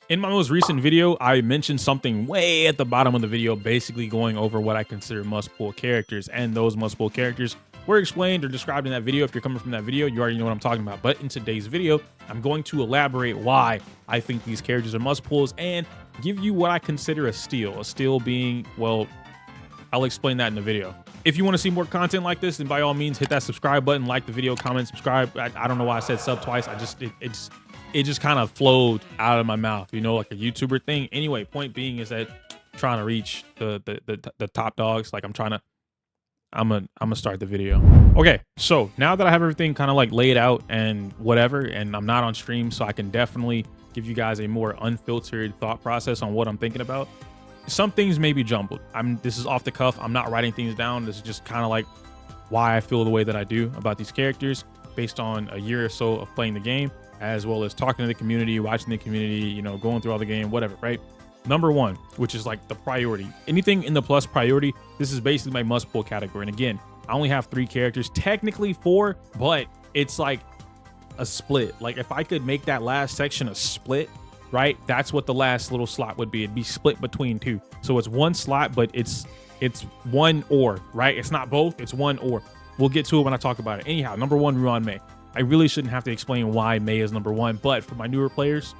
In my most recent video, I mentioned something way at the bottom of the video, basically going over what I consider must-pull characters, and those must-pull characters were explained or described in that video. If you're coming from that video, you already know what I'm talking about. But in today's video, I'm going to elaborate why I think these characters are must-pulls and give you what I consider a steal. A steal being, well, I'll explain that in the video. If you want to see more content like this, then by all means, hit that subscribe button, like the video, comment, subscribe. I don't know why I said sub twice. It just kind of flowed out of my mouth, you know, like a YouTuber thing. Anyway, point being is that I'm trying to reach the top dogs. Like I'm gonna start the video. Okay, so now that I have everything kind of like laid out and whatever, and I'm not on stream, so I can definitely give you guys a more unfiltered thought process on what I'm thinking about. Some things may be jumbled. This is off the cuff. I'm not writing things down. This is just kind of like why I feel the way that I do about these characters based on a year or so of playing the game, as well as talking to the community, watching the community, you know, going through all the game, whatever, right? Number one, which is like the priority. Anything in the plus priority, this is basically my must pull category. And again, I only have 3 characters, technically 4, but it's like a split. Like if I could make that last section a split, right? That's what the last little slot would be. It'd be split between 2. So it's 1 slot, but it's 1 or, right? It's not both, it's 1 or. We'll get to it when I talk about it. Anyhow, number 1, Ruan Mei. I really shouldn't have to explain why Mei is number 1, but for my newer players,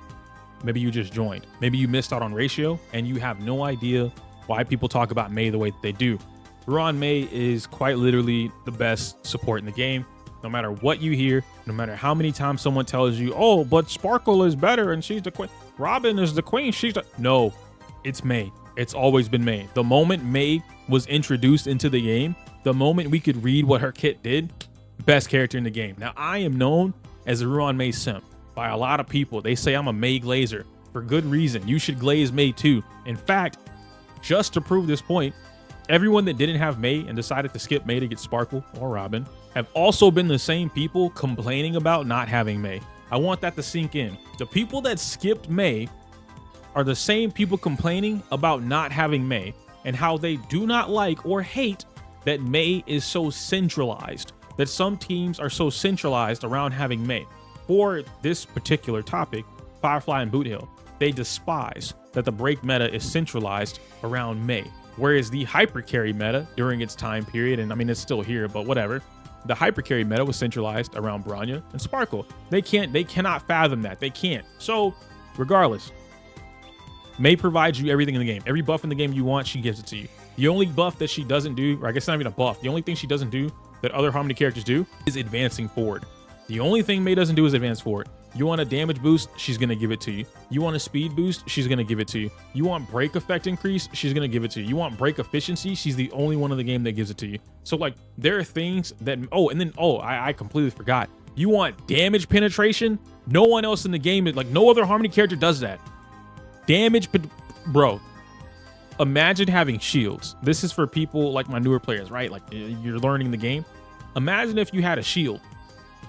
maybe you just joined. Maybe you missed out on Ratio and you have no idea why people talk about Mei the way that they do. Ruan Mei is quite literally the best support in the game. No matter what you hear, no matter how many times someone tells you, oh, but Sparkle is better and she's the queen. Robin is the queen. No, it's Mei. It's always been Mei. The moment Mei was introduced into the game, the moment we could read what her kit did, best character in the game. Now, I am known as a Ruan Mei simp by a lot of people. They say I'm a Mei glazer for good reason. You should glaze Mei too. In fact, just to prove this point, everyone that didn't have Mei and decided to skip Mei to get Sparkle or Robin have also been the same people complaining about not having Mei. I want that to sink in. The people that skipped Mei are the same people complaining about not having Mei and how they do not like or hate that Mei is so centralized, that some teams are so centralized around having Mei. For this particular topic, Firefly and Boot Hill, they despise that the break meta is centralized around Mei. Whereas the hyper carry meta during its time period, and I mean, it's still here, but whatever, the hyper carry meta was centralized around Bronya and Sparkle. They cannot fathom that. They can't. So regardless, Mei provides you everything in the game. Every buff in the game you want, she gives it to you. The only buff that she doesn't do, or I guess not even a buff, the only thing she doesn't do that other Harmony characters do is advancing forward. The only thing Mei doesn't do is advance forward. You want a damage boost, she's gonna give it to you. You want a speed boost, she's gonna give it to you. You want break effect increase, she's gonna give it to you. You want break efficiency, she's the only one in the game that gives it to you. So like there are things that, I completely forgot. You want damage penetration? No one else in the game, like no other Harmony character does that. Bro, imagine having shields. This is for people like my newer players, right? Like you're learning the game. Imagine if you had a shield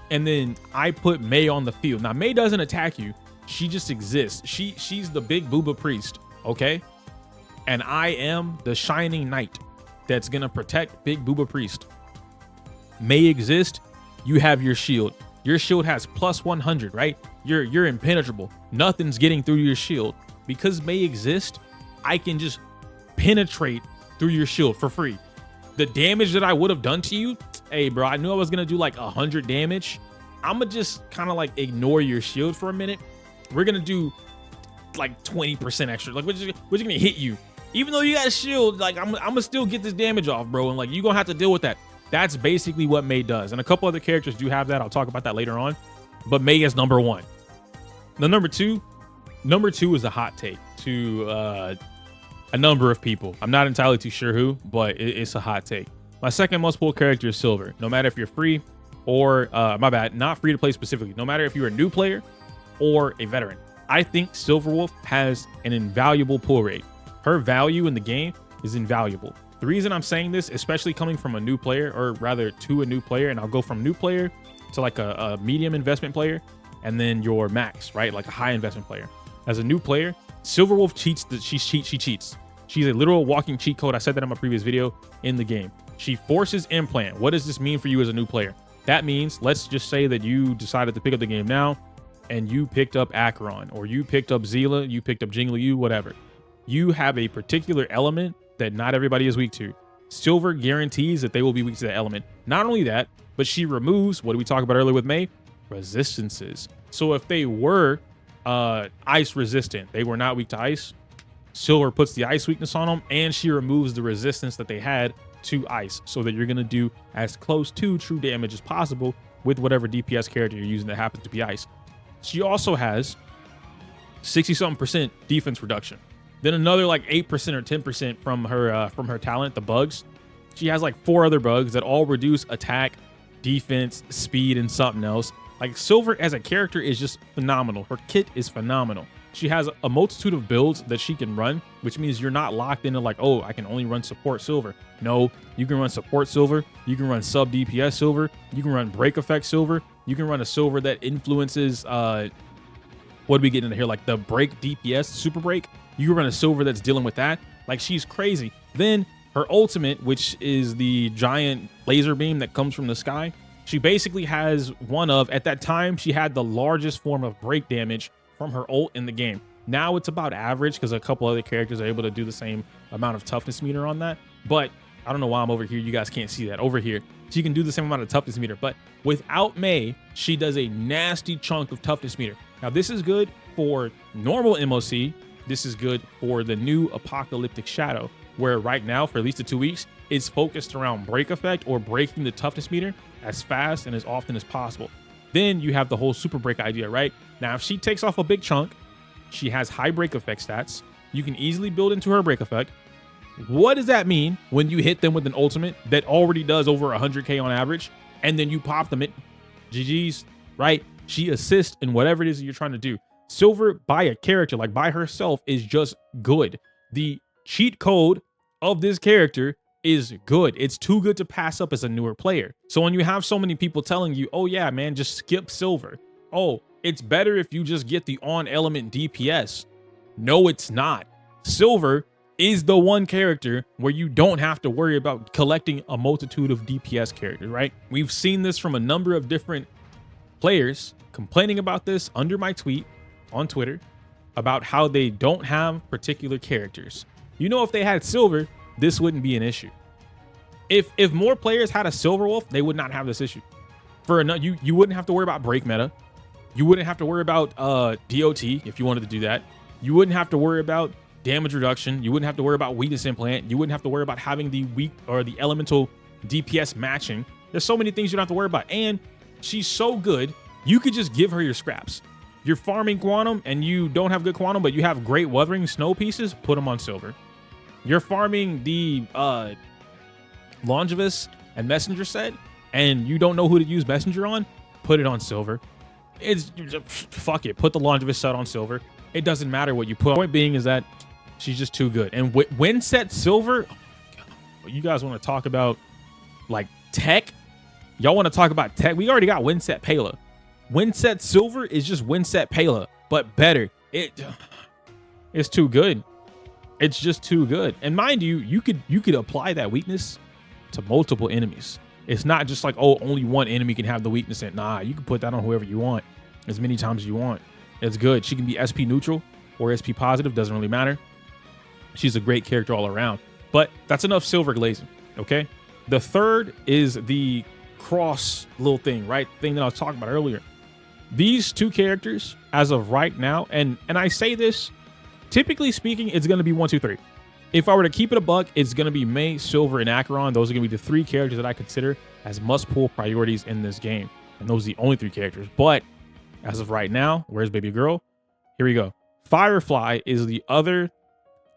and then I put Mei on the field. Now, Mei doesn't attack you. She just exists. She's the big booba priest, okay? And I am the shining knight that's gonna protect big booba priest. Mei exists, you have your shield. Your shield has plus 100, right? You're impenetrable. Nothing's getting through your shield. Because Mei exists, I can just penetrate through your shield for free. The damage that I would have done to you, hey bro, I knew I was gonna do like 100 damage. I'ma just kind of like ignore your shield for a minute. We're gonna do like 20% extra. Like we're just gonna hit you. Even though you got a shield, like I'm gonna still get this damage off, bro. And like you're gonna have to deal with that. That's basically what Mei does. And a couple other characters do have that. I'll talk about that later on. But Mei is number 1. The number two is a hot take to a number of people. I'm not entirely too sure who, but it's a hot take. My second most pull character is Silver. No matter if you're free or, not free to play specifically. No matter if you're a new player or a veteran. I think Silverwolf has an invaluable pull rate. Her value in the game is invaluable. The reason I'm saying this, especially coming from a new player, or rather to a new player, and I'll go from new player to like a medium investment player, and then your max, right? Like a high investment player. As a new player, Silverwolf cheats. She cheats. She's a literal walking cheat code. I said that in my previous video in the game. She forces implant. What does this mean for you as a new player? That means, let's just say that you decided to pick up the game now. and you picked up Acheron, or you picked up Zila, you picked up Jingliu, whatever, you have a particular element that not everybody is weak to. Silver guarantees that they will be weak to that element. Not only that, but she removes, what did we talk about earlier with May? Resistances. So if they were ice resistant, they were not weak to ice, Silver puts the ice weakness on them, and she removes the resistance that they had to ice, so that you're going to do as close to true damage as possible with whatever DPS character you're using that happens to be ice. She also has 60-something% defense reduction. Then another like 8% or 10% from her talent, the bugs. She has like 4 other bugs that all reduce attack, defense, speed, and something else. Like, Silver as a character is just phenomenal. Her kit is phenomenal. She has a multitude of builds that she can run, which means you're not locked into like, oh, I can only run support Silver. No, you can run support Silver. You can run sub DPS Silver. You can run break effect Silver. You can run a Silver that influences, what do we get into here? Like the break DPS, super break. You can run a Silver that's dealing with that. Like, she's crazy. Then her ultimate, which is the giant laser beam that comes from the sky, she basically has one of, at that time, she had the largest form of break damage from her ult in the game. Now it's about average because a couple other characters are able to do the same amount of toughness meter on that. But I don't know why I'm over here. You guys can't see that. Over here, she can do the same amount of toughness meter. But without May, she does a nasty chunk of toughness meter. Now, this is good for normal MOC. This is good for the new Apocalyptic Shadow, where right now, for at least the 2 weeks, it's focused around break effect or breaking the toughness meter as fast and as often as possible. Then you have the whole super break idea, right? Now, if she takes off a big chunk, she has high break effect stats. You can easily build into her break effect. What does that mean when you hit them with an ultimate that already does over 100k on average, and then you pop them at GG's, right? She assists in whatever it is that you're trying to do. Silver by a character, like by herself, is just good. The cheat code of this character is good. It's too good to pass up as a newer player. So when you have so many people telling you, oh yeah, man, just skip Silver. Oh, it's better if you just get the on element DPS. No, it's not. Silver is the one character where you don't have to worry about collecting a multitude of DPS characters, right? We've seen this from a number of different players complaining about this under my tweet on Twitter about how they don't have particular characters. You know, if they had Silver, this wouldn't be an issue. If more players had a Silver Wolf, they would not have this issue. For you wouldn't have to worry about break meta. You wouldn't have to worry about DOT if you wanted to do that. You wouldn't have to worry about damage reduction. You wouldn't have to worry about weakness implant. You wouldn't have to worry about having the weak or the elemental DPS matching. There's so many things you don't have to worry about. And she's so good, you could just give her your scraps. You're farming quantum and you don't have good quantum, but you have great weathering snow pieces, put them on Silver. You're farming the Longevous and Messenger set, and you don't know who to use Messenger on, put it on Silver. It's fuck it, put the Longevous set on Silver. It doesn't matter what you put. Point being is that she's just too good. And when set Silver, oh God, you guys want to talk about like tech? Y'all want to talk about tech? We already got Winset Pela. Winset Silver is just Winset Pela, but better. It's too good. It's just too good. And mind you, you could apply that weakness to multiple enemies. It's not just like, oh, only one enemy can have the weakness in. Nah, you can put that on whoever you want as many times as you want. It's good. She can be SP neutral or SP positive, doesn't really matter. She's a great character all around. But that's enough Silver glazing, okay? The third is the cross little thing, right? Thing that I was talking about earlier. These two characters, as of right now, and I say this, typically speaking, it's going to be 1, 2, 3. If I were to keep it a buck, it's going to be May, Silver, and Acheron. Those are going to be the 3 characters that I consider as must-pull priorities in this game. And those are the only 3 characters. But as of right now, where's baby girl? Here we go. Firefly is the other,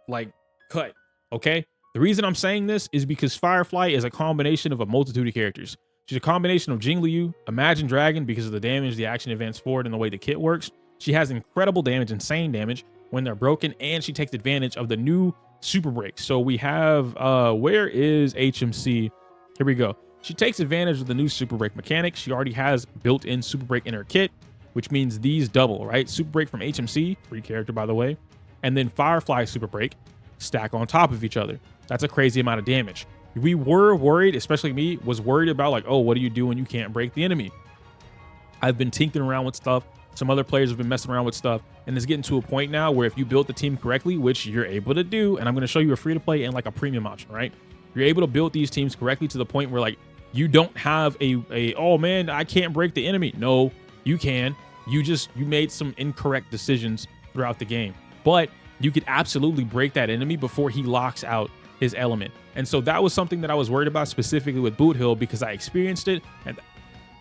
like, cut, okay? The reason I'm saying this is because Firefly is a combination of a multitude of characters. She's a combination of Jingliu, Imagine Dragon, because of the damage, the action advance forward, and the way the kit works. She has incredible damage, insane damage when they're broken, and she takes advantage of the new super break. So we have, where is HMC? Here we go. She takes advantage of the new super break mechanic. She already has built-in super break in her kit, which means these double, right? Super break from HMC, free character, by the way, and then Firefly super break stack on top of each other. That's a crazy amount of damage. We were worried, especially me, was worried about like, oh, what do you do when you can't break the enemy? I've been tinkering around with stuff Some other players have been messing around with stuff, and it's getting to a point now where if you build the team correctly, which you're able to do, and I'm going to show you a free-to-play and like a premium option, right? You're able to build these teams correctly to the point where like you don't have a oh man, I can't break the enemy. No, you can. You made some incorrect decisions throughout the game, but you could absolutely break that enemy before he locks out his element. And so that was something that I was worried about specifically with Boot Hill, because I experienced it,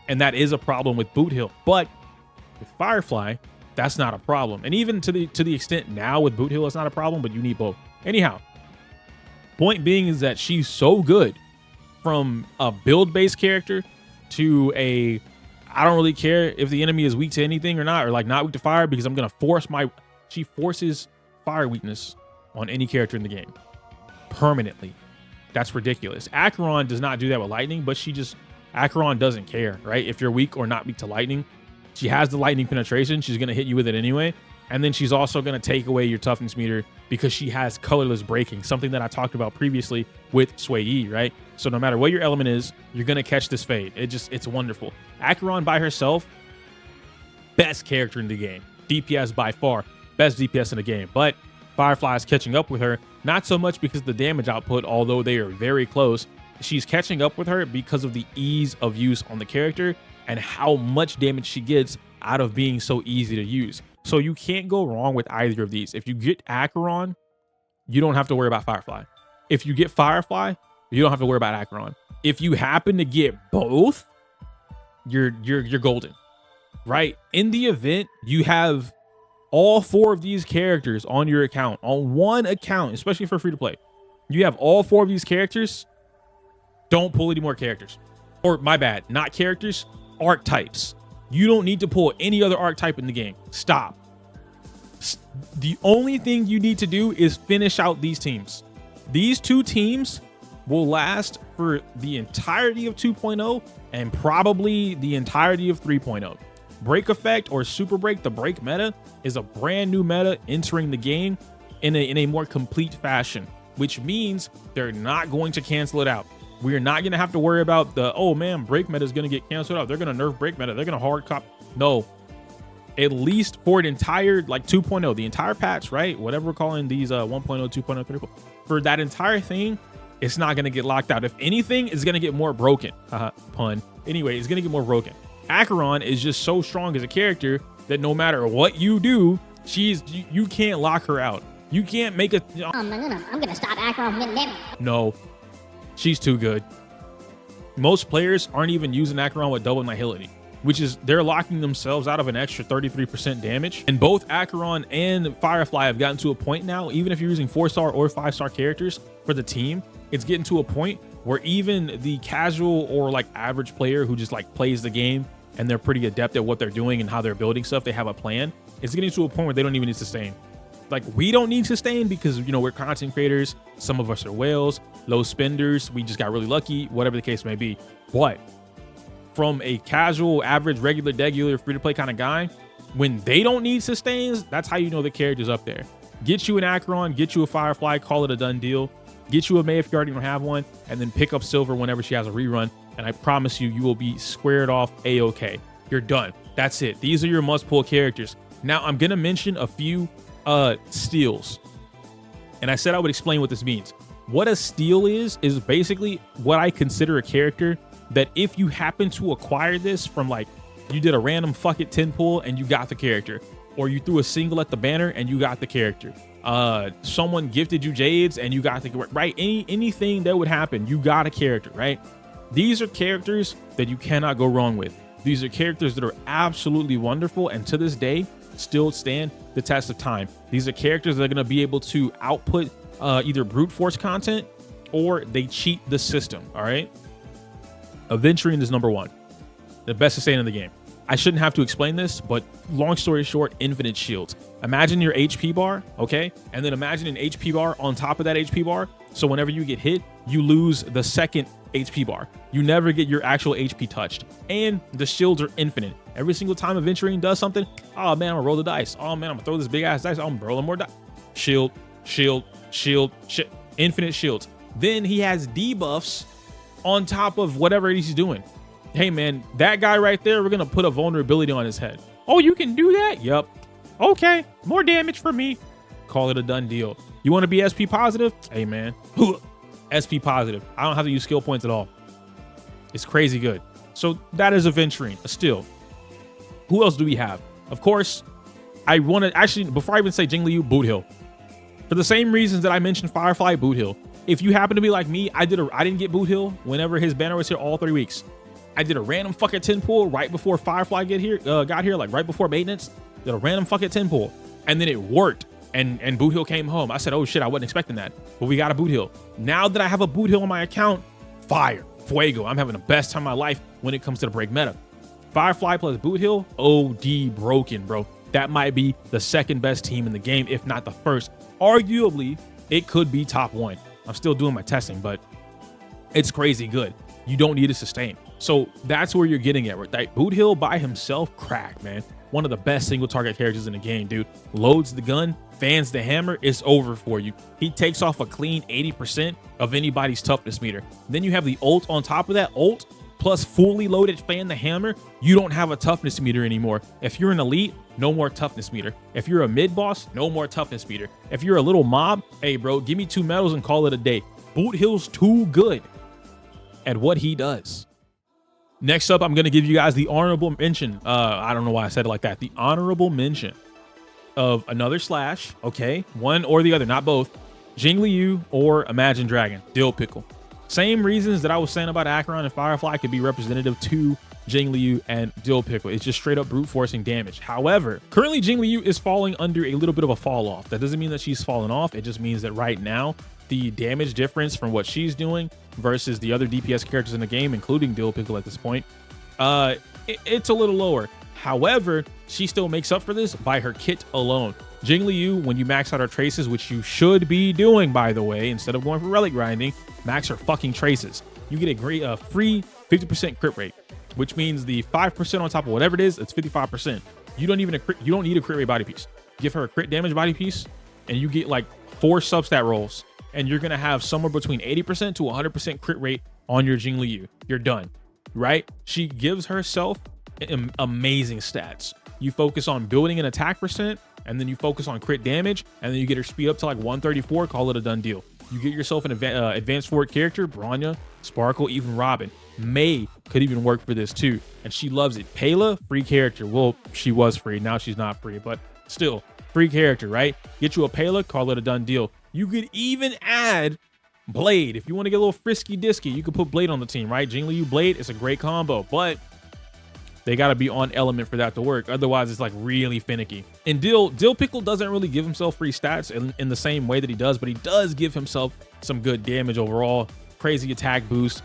and that is a problem with Boot Hill. But with Firefly, that's not a problem. And even to the extent now with Boot Hill, it's not a problem, but you need both. Anyhow, point being is that she's so good from a build-based character to a I don't really care if the enemy is weak to anything or not, or like not weak to fire, because I'm gonna force my she forces fire weakness on any character in the game permanently. That's ridiculous. Acheron does not do that with lightning, but Acheron doesn't care, right? If you're weak or not weak to lightning, she has the lightning penetration. She's gonna hit you with it anyway. And then she's also going to take away your toughness meter because she has colorless breaking, something that I talked about previously with Sway Yi, right? So no matter what your element is, you're going to catch this fade. It's wonderful. Acheron by herself, best character in the game. DPS by far, best DPS in the game. But Firefly is catching up with her, not so much because of the damage output, although they are very close. She's catching up with her because of the ease of use on the character and how much damage she gets out of being so easy to use. So you can't go wrong with either of these. If you get Acheron, you don't have to worry about Firefly. If you get Firefly, you don't have to worry about Acheron. If you happen to get both, you're golden, right? In the event, you have all 4 of these characters on your account, on one account, especially for free to play. You have all 4 of these characters. Don't pull any more characters. Or my bad, not characters, archetypes. You don't need to pull any other archetype in the game. Stop. The only thing you need to do is finish out these teams. These 2 teams will last for the entirety of 2.0 and probably the entirety of 3.0. Break Effect or Super Break, the break meta, is a brand new meta entering the game in a more complete fashion, which means they're not going to cancel it out. We're not going to have to worry about the, oh man, break meta is going to get canceled out. They're going to nerf break meta. They're going to hard cop. No, at least for an entire like 2.0, the entire patch, right? Whatever we're calling these 1.0, 2.0, 3.0, for that entire thing, it's not going to get locked out. If anything, it's going to get more broken. Pun. Anyway, it's going to get more broken. Acheron is just so strong as a character that no matter what you do, you can't lock her out. You can't make a. I'm gonna stop Acheron from getting damage. No. She's too good. Most players aren't even using Acheron with double nihility, which is they're locking themselves out of an extra 33% damage. And both Acheron and Firefly have gotten to a point now, even if you're using 4-star or 5-star characters for the team, it's getting to a point where even the casual or like average player who just like plays the game and they're pretty adept at what they're doing and how they're building stuff, they have a plan. It's getting to a point where they don't even need sustain. Like, we don't need sustain because, you know, we're content creators. Some of us are whales, low spenders. We just got really lucky, whatever the case may be. But from a casual, average, regular, free-to-play kind of guy, when they don't need sustains, that's how you know the character's up there. Get you an Acheron, get you a Firefly, call it a done deal. Get you a May if you already don't have one, and then pick up Silver whenever she has a rerun. And I promise you, you will be squared off A-OK. You're done. That's it. These are your must-pull characters. Now, I'm going to mention a few steals, and I said I would explain what this means. What a steal is basically what I consider a character that if you happen to acquire this from, like, you did a random fuck it 10 pull and you got the character, or you threw a single at the banner and you got the character, someone gifted you jades and you got the right, anything that would happen, you got a character, right? These are characters that you cannot go wrong with. These are characters that are absolutely wonderful and to this day still stand the test of time. These are characters that are going to be able to output either brute force content or they cheat the system. All right. Aventurine is number 1, the best sustain in the game. I shouldn't have to explain this, but long story short, infinite shields. Imagine your HP bar, okay? And then imagine an HP bar on top of that HP bar. So whenever you get hit, you lose the second HP bar. You never get your actual HP touched. And the shields are infinite. Every single time Aventurine does something, oh man, I'm gonna roll the dice. Oh man, I'm gonna throw this big ass dice. I'm rolling more dice. Shield, shield, shield, infinite shields. Then he has debuffs on top of whatever he's doing. Hey man, that guy right there, we're gonna put a vulnerability on his head. Oh, you can do that? Yep. Okay, more damage for me. Call it a done deal. You want to be SP positive? Hey, man. SP positive. I don't have to use skill points at all. It's crazy good. So that is Aventurine, a steal. Who else do we have? Of course, I want to actually, before I even say Jing Liu, Boot Hill. For the same reasons that I mentioned Firefly, Boot Hill. If you happen to be like me, I didn't get Boot Hill whenever his banner was here all 3 weeks. I did a random fucking 10 pull right before Firefly got here, like right before maintenance. Did a random fucking 10 pull, and then it worked. And Boot Hill came home. I said, oh shit, I wasn't expecting that, but we got a Boot Hill. Now that I have a Boot Hill on my account, fire, fuego. I'm having the best time of my life when it comes to the break meta. Firefly plus Boot Hill, OD broken, bro. That might be the second best team in the game, if not the first. Arguably, it could be top 1. I'm still doing my testing, but it's crazy good. You don't need to sustain. So that's where you're getting at, right? Boot Hill by himself, crack, man. One of the best single target characters in the game, dude. Loads the gun, fans the hammer, it's over for you. He takes off a clean 80% of anybody's toughness meter. Then you have the ult on top of that. Ult plus fully loaded fan the hammer, you don't have a toughness meter anymore. If you're an elite, no more toughness meter. If you're a mid boss, no more toughness meter. If you're a little mob, hey bro, give me 2 medals and call it a day. Boot Hill's too good at what he does. Next up, I'm going to give you guys the honorable mention. I don't know why I said it like that. The honorable mention of another slash. Okay, one or the other, not both. Jing Liu or Imagine Dragon, Dill Pickle. Same reasons that I was saying about Acheron and Firefly could be representative to Jing Liu and Dill Pickle. It's just straight up brute forcing damage. However, currently Jing Liu is falling under a little bit of a fall off. That doesn't mean that she's fallen off. It just means that right now, the damage difference from what she's doing versus the other DPS characters in the game, including Dill Pickle at this point, it's a little lower. However, she still makes up for this by her kit alone. Jing Liu, when you max out her traces, which you should be doing, by the way, instead of going for relic grinding, max her fucking traces. You get a great free 50% crit rate, which means the 5% on top of whatever it is, it's 55%. You don't need a crit rate body piece. Give her a crit damage body piece, and you get like 4 substat rolls, and you're gonna have somewhere between 80% to 100% crit rate on your Jing Liu. You're done, right? She gives herself amazing stats. You focus on building an attack percent, and then you focus on crit damage, and then you get her speed up to like 134, call it a done deal. You get yourself an advanced forward character, Bronya, Sparkle, even Robin. May could even work for this too, and she loves it. Pela, free character. Well, she was free, now she's not free, but still, free character, right? Get you a Pela, call it a done deal. You could even add Blade. If you want to get a little frisky disky, you could put Blade on the team, right? Jing Liu Blade is a great combo, but they got to be on element for that to work. Otherwise, it's like really finicky. And Dill Pickle doesn't really give himself free stats in the same way that he does, but he does give himself some good damage overall. Crazy attack boost.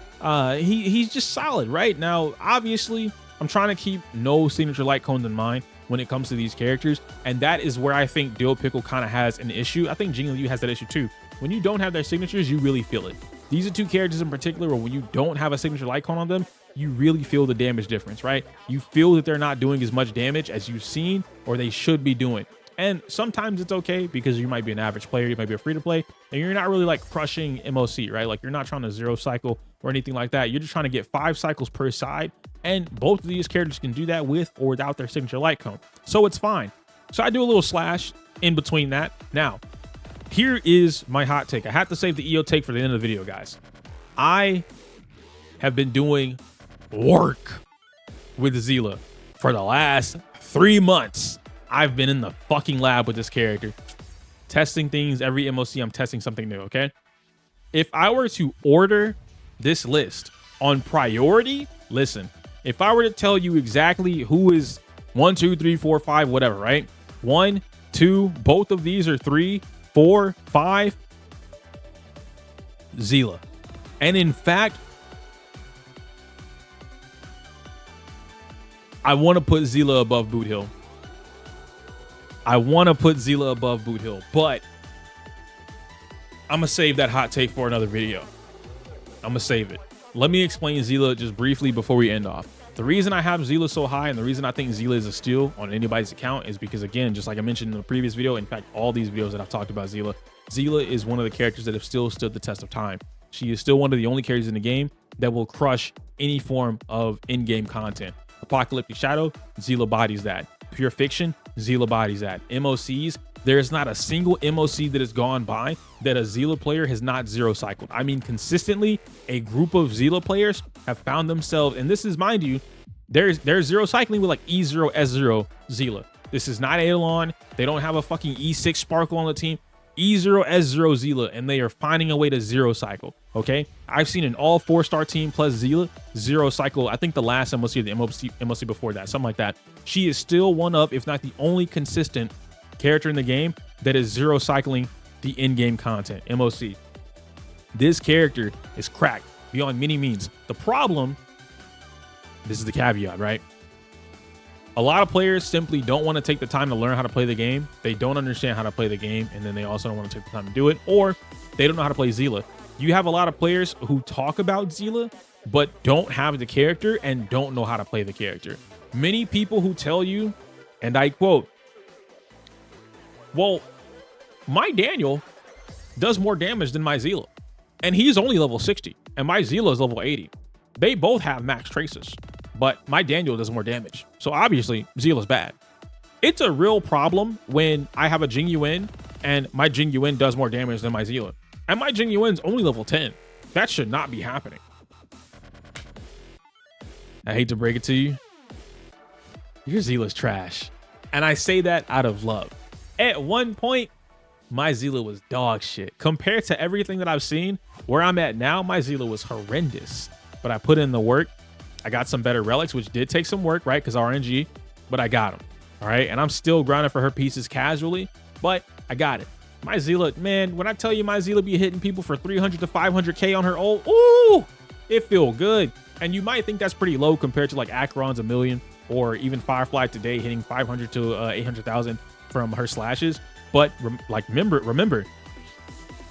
He's just solid, right? Now, obviously, I'm trying to keep no signature light cones in mind when it comes to these characters, and that is where I think Dill Pickle kind of has an issue. I think Jing Liu has that issue too. When you don't have their signatures, you really feel it. These are 2 characters in particular where when you don't have a signature light cone on them, you really feel the damage difference, right? You feel that they're not doing as much damage as you've seen or they should be doing. And sometimes it's okay because you might be an average player, you might be a free to play, and you're not really like crushing MOC, right? Like you're not trying to 0 cycle or anything like that. You're just trying to get 5 cycles per side. And both of these characters can do that with or without their signature light cone. So it's fine. So I do a little slash in between that. Now, here is my hot take. I have to save the EO take for the end of the video, guys. I have been doing work with Zila for the last 3 months. I've been in the fucking lab with this character, testing things. Every MOC, I'm testing something new, okay? If I were to order this list on priority, listen, if I were to tell you exactly who is 1, 2, 3, 4, 5, whatever, right? 1, 2, both of these are 3, 4, 5, Zila. And in fact, I want to put Zila above Boot Hill. I want to put Zila above Boot Hill, but I'm going to save that hot take for another video. I'm going to save it. Let me explain Zila just briefly before we end off. The reason I have Zila so high and the reason I think Zila is a steal on anybody's account is because, again, just like I mentioned in the previous video, in fact, all these videos that I've talked about Zila, Zila is one of the characters that have still stood the test of time. She is still one of the only characters in the game that will crush any form of in-game content. Apocalyptic Shadow, Zila bodies that. pure fiction, Zila bodies that. MOCs, there's not a single MOC that has gone by that a Zila player has not zero cycled. I mean, consistently, a group of Zila players have found themselves, and this is, mind you, there's zero cycling with like E0, S0 Zila. This is not Eidolon. They don't have a fucking E6 Sparkle on the team. E0, S0 Zila, and they are finding a way to zero cycle. Okay, I've seen an all 4-star team plus Zila zero cycle. I think the last MOC or the MOC before that, something like that. She is still one of, if not the only consistent character in the game that is zero cycling the in-game content. MOC. This character is cracked beyond many means. The problem, this is the caveat, right? A lot of players simply don't want to take the time to learn how to play the game. They don't understand how to play the game, and then they also don't want to take the time to do it, or they don't know how to play Zila. You have a lot of players who talk about Zila, but don't have the character and don't know how to play the character. Many people who tell you, and I quote, well, my Daniel does more damage than my Zila, and he's only level 60, and my Zila is level 80. They both have max traces, but my Daniel does more damage. So obviously, Zila's bad. It's a real problem when I have a Jing Yuan and my Jing Yuan does more damage than my Zila. And my Jing Yuan's only level 10. That should not be happening. I hate to break it to you. Your Zila's trash. And I say that out of love. At one point, my Zila was dog shit. Compared to everything that I've seen, where I'm at now, my Zila was horrendous. But I put in the work. I got some better relics, which did take some work, right? Because RNG, but I got them. All right. And I'm still grinding for her pieces casually, but I got it. My Zila, man, when I tell you my Zila be hitting people for 300 to 500K on her ult, ooh, it feel good. And you might think that's pretty low compared to like Acheron's 1 million or even Firefly today hitting 500 to 800,000 from her slashes. But remember,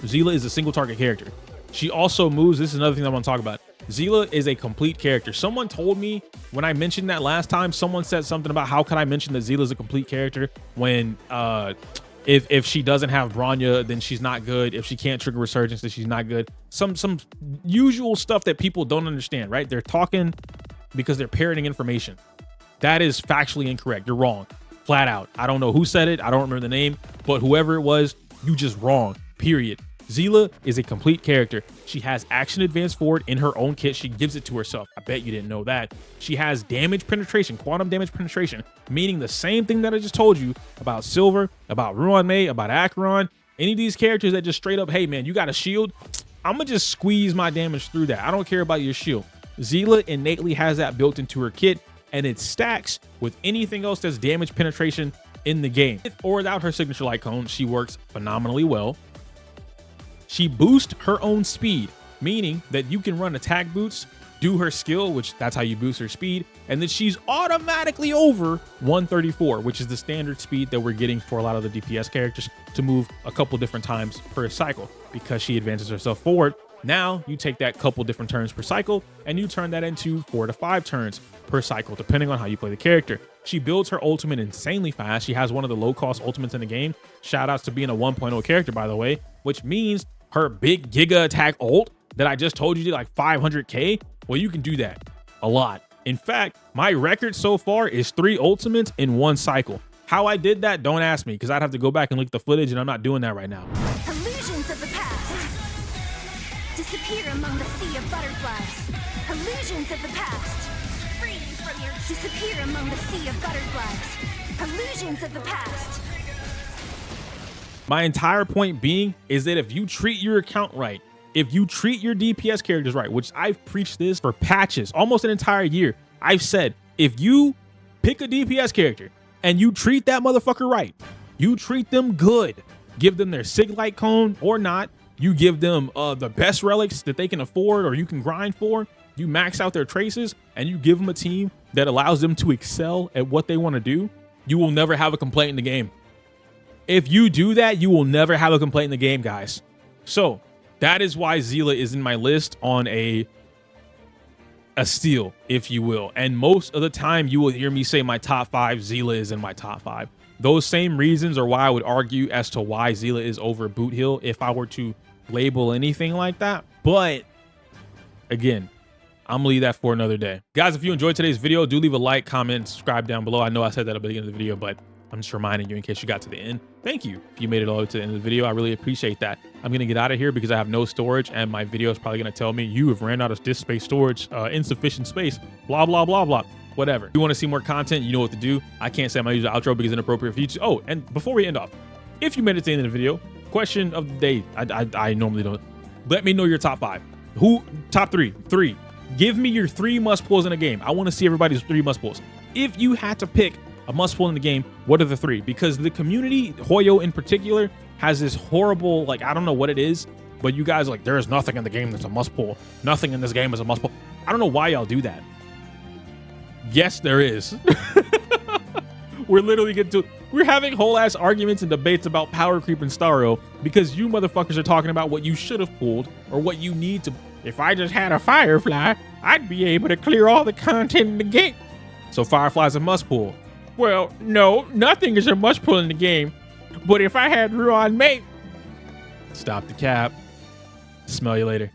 Zila is a single target character. She also moves. This is another thing I want to talk about. Zila is a complete character. Someone told me when I mentioned that last time, someone said something about how could I mention that Zila is a complete character when if she doesn't have Bronya, then she's not good. If she can't trigger resurgence, then she's not good. Some usual stuff that people don't understand, right? They're talking because they're parroting information. That is factually incorrect. You're wrong. Flat out. I don't know who said it. I don't remember the name, but whoever it was, you just wrong. Period. Zila is a complete character. She has action advance forward in her own kit. She gives it to herself. I bet you didn't know that. She has damage penetration, quantum damage penetration, meaning the same thing that I just told you about Silver, about Ruan Mei, about Acheron. Any of these characters that just straight up, hey man, you got a shield, I'm gonna just squeeze my damage through that. I don't care about your shield. Zila innately has that built into her kit, and it stacks with anything else that's damage penetration in the game. With or without her signature light cone, she works phenomenally well. She boosts her own speed, meaning that you can run attack boots, do her skill, which that's how you boost her speed, and then she's automatically over 134, which is the standard speed that we're getting for a lot of the DPS characters to move a couple different times per cycle because she advances herself forward. Now you take that couple different turns per cycle and you turn that into 4 to 5 turns per cycle, depending on how you play the character. She builds her ultimate insanely fast. She has one of the low-cost ultimates in the game. Shout outs to being a 1.0 character, by the way, which means her big giga attack ult that I just told you did like 500K, well, you can do that a lot. In fact, my record so far is 3 ultimates in 1 cycle. How I did that, don't ask me, because I'd have to go back and look at the footage, and I'm not doing that right now. Illusions of the past disappear among the sea of butterflies. Illusions of the past free from your disappear among the sea of butterflies. Illusions of the past. My entire point being is that if you treat your account right, if you treat your DPS characters right, which I've preached this for patches, almost an entire year, I've said, if you pick a DPS character and you treat that motherfucker right, you treat them good, give them their Sig Light Cone or not, you give them the best relics that they can afford or you can grind for, you max out their traces, and you give them a team that allows them to excel at what they want to do, you will never have a complaint in the game. If you do that, you will never have a complaint in the game, guys. So that is why Zila is in my list on a steal, if you will. And most of the time you will hear me say my top 5, Zila is in my top 5. Those same reasons are why I would argue as to why Zila is over Boot Hill if I were to label anything like that. But again, I'm gonna leave that for another day. Guys, if you enjoyed today's video, do leave a like, comment, and subscribe down below. I know I said that at the beginning of the video, but I'm just reminding you in case you got to the end. Thank you if you made it all the way to the end of the video. I really appreciate that. I'm gonna get out of here because I have no storage, and my video is probably gonna tell me you have ran out of disk space storage, insufficient space, blah, blah, blah, blah. Whatever. If you want to see more content, you know what to do. I can't say my usual outro because it's inappropriate for you to. Oh, and before we end off, if you made it to the end of the video, question of the day. I normally don't. Let me know your top 5. Top 3. Give me your 3 must pulls in a game. I want to see everybody's 3 must pulls. If you had to pick a must pull in the game, what are the 3? Because the community, Hoyo in particular, has this horrible, like, I don't know what it is, but you guys like, there is nothing in the game that's a must pull. Nothing in this game is a must pull. I don't know why y'all do that. Yes, there is. We're having whole ass arguments and debates about power creep and Star Rail because you motherfuckers are talking about what you should have pulled or what you need to. If I just had a Firefly, I'd be able to clear all the content in the game. So Firefly's a must pull. Well, no, nothing is a must pull in the game. But if I had Ruan Mate, stop the cap. Smell you later.